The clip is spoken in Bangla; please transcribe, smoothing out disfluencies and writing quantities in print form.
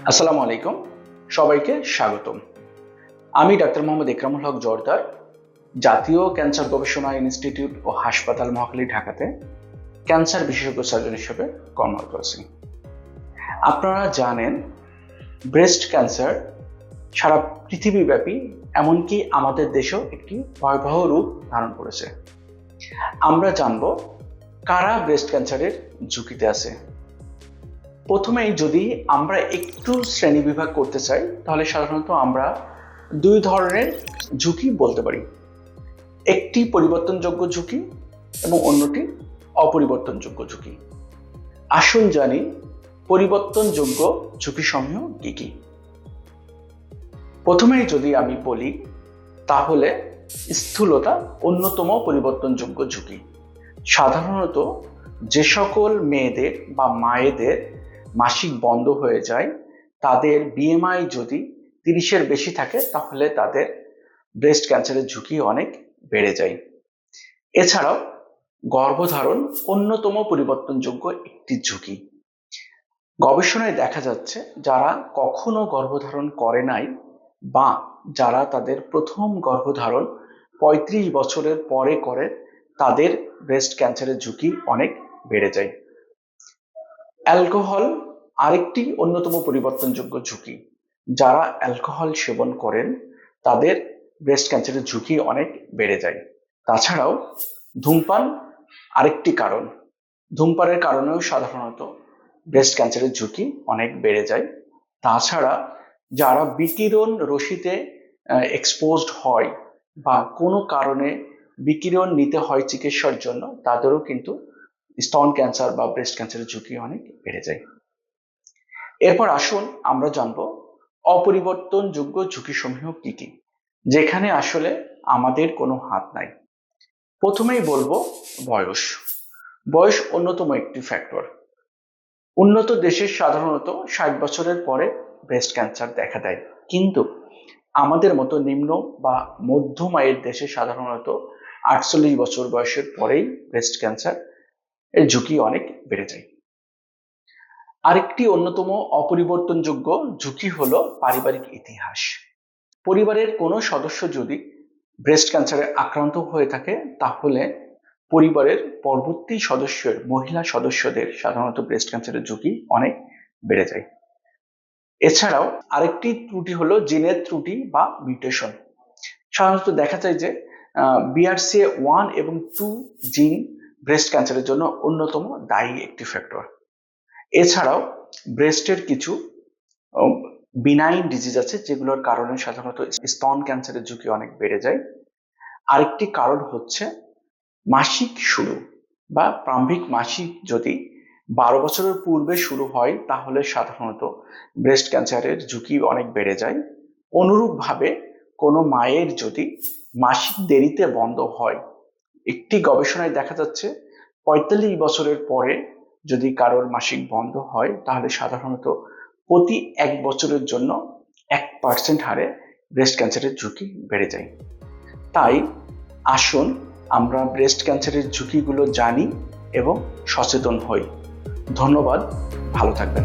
আসসালামু আলাইকুম, সবাইকে স্বাগতম। আমি ডাক্তার মোহাম্মদ ইকরামুল হক জোয়ারদার, জাতীয় ক্যান্সার গবেষণা ইনস্টিটিউট ও হাসপাতাল মহাখালী, ঢাকাতে ক্যান্সার বিশেষজ্ঞ সার্জন হিসেবে কর্মরত আছি। আপনারা জানেন, ব্রেস্ট ক্যান্সার সারা পৃথিবীব্যাপী, এমনকি আমাদের দেশেও একটি ভয়াবহ রূপ ধারণ করেছে। আমরা জানব কারা ব্রেস্ট ক্যান্সারের ঝুঁকিতে আছে। প্রথমেই যদি আমরা একটু শ্রেণীবিভাগ করতে চাই, তাহলে সাধারণত আমরা দুই ধরনের ঝুঁকি বলতে পারি। একটি পরিবর্তনযোগ্য ঝুঁকি এবং অন্যটি অপরিবর্তনযোগ্য ঝুঁকি। আসুন জানি পরিবর্তনযোগ্য ঝুঁকিসমূহ কি কি। প্রথমেই যদি আমি বলি, তাহলে স্থূলতা অন্যতম পরিবর্তনযোগ্য ঝুঁকি। সাধারণত যে সকল মেয়েদের বা মায়েদের মাসিক বন্ধ হয়ে যায়, তাদের বিএমআই যদি 30-এর বেশি থাকে, তাহলে তাদের ব্রেস্ট ক্যান্সারের ঝুঁকি অনেক বেড়ে যায়। এছাড়াও গর্ভধারণ অন্যতম পরিবর্তনযোগ্য একটি ঝুঁকি। গবেষণায় দেখা যাচ্ছে, যারা কখনো গর্ভধারণ করে নাই বা যারা তাদের প্রথম গর্ভধারণ 35 বছরের পরে করে, তাদের ব্রেস্ট ক্যান্সারের ঝুঁকি অনেক বেড়ে যায়। অ্যালকোহল আরেকটি অন্যতম পরিবর্তনযোগ্য ঝুঁকি। যারা অ্যালকোহল সেবন করেন, তাদের ব্রেস্ট ক্যান্সারের ঝুঁকি অনেক বেড়ে যায়। তাছাড়াও ধূমপান আরেকটি কারণ। ধূমপানের কারণেও সাধারণত ব্রেস্ট ক্যান্সারের ঝুঁকি অনেক বেড়ে যায়। তাছাড়া যারা বিকিরণ রশ্মিতে এক্সপোজড হয় বা কোনো কারণে বিকিরণ নিতে হয় চিকিৎসার জন্য, তাদেরও কিন্তু স্তন ক্যান্সার বা ব্রেস্ট ক্যান্সারের ঝুঁকি অনেক বেড়ে যায়। এরপর আসুন আমরা জানব অপরিবর্তনযোগ্য ঝুঁকিসমূহ কি কি, যেখানে আসলে আমাদের কোনো হাত নাই। প্রথমেই বলবো বয়স। বয়স অন্যতম একটি ফ্যাক্টর। উন্নত দেশে সাধারণত 60 বছরের পরে ব্রেস্ট ক্যান্সার দেখা দেয়, কিন্তু আমাদের মতো নিম্ন বা মধ্যম আয়ের দেশে সাধারণত 48 বছর বয়সের পরেই ব্রেস্ট ক্যান্সার এর ঝুঁকি অনেক বেড়ে যায়। আরেকটি অন্যতম অপরিবর্তনযোগ্য ঝুঁকি হলো পারিবারিক ইতিহাস। পরিবারের কোনো সদস্য যদি ব্রেস্ট ক্যান্সারে আক্রান্ত হয়ে থাকে, তাহলে পরিবারের পরবর্তী মহিলা সদস্যদের সাধারণত ব্রেস্ট ক্যান্সারের ঝুঁকি অনেক বেড়ে যায়। এছাড়াও আরেকটি ত্রুটি হলো জিনের ত্রুটি বা মিউটেশন। সাধারণত দেখা যায় যে BRCA1 এবং 2 জিন ব্রেস্ট ক্যান্সারের জন্য অন্যতম দায়ী একটি ফ্যাক্টর। এছাড়াও ব্রেস্টের কিছু বিনাইন ডিজিজ আছে, যেগুলোর কারণে সাধারণত স্তন ক্যান্সারের ঝুঁকি অনেক বেড়ে যায়। আরেকটি কারণ হচ্ছে মাসিক শুরু বা প্রারম্ভিক মাসিক যদি 12 বছরের পূর্বে শুরু হয়, তাহলে সাধারণত ব্রেস্ট ক্যান্সারের ঝুঁকি অনেক বেড়ে যায়। অনুরূপভাবে কোনো মায়ের যদি মাসিক দেরিতে বন্ধ হয়, একটি গবেষণায় দেখা যাচ্ছে 45 বছরের পরে যদি কারোর মাসিক বন্ধ হয়, তাহলে সাধারণত প্রতি 1 বছরের জন্য 1% হারে ব্রেস্ট ক্যান্সারের ঝুঁকি বেড়ে যায়। তাই আসুন আমরা ব্রেস্ট ক্যান্সারের ঝুঁকিগুলো জানি এবং সচেতন হই। ধন্যবাদ, ভালো থাকবেন।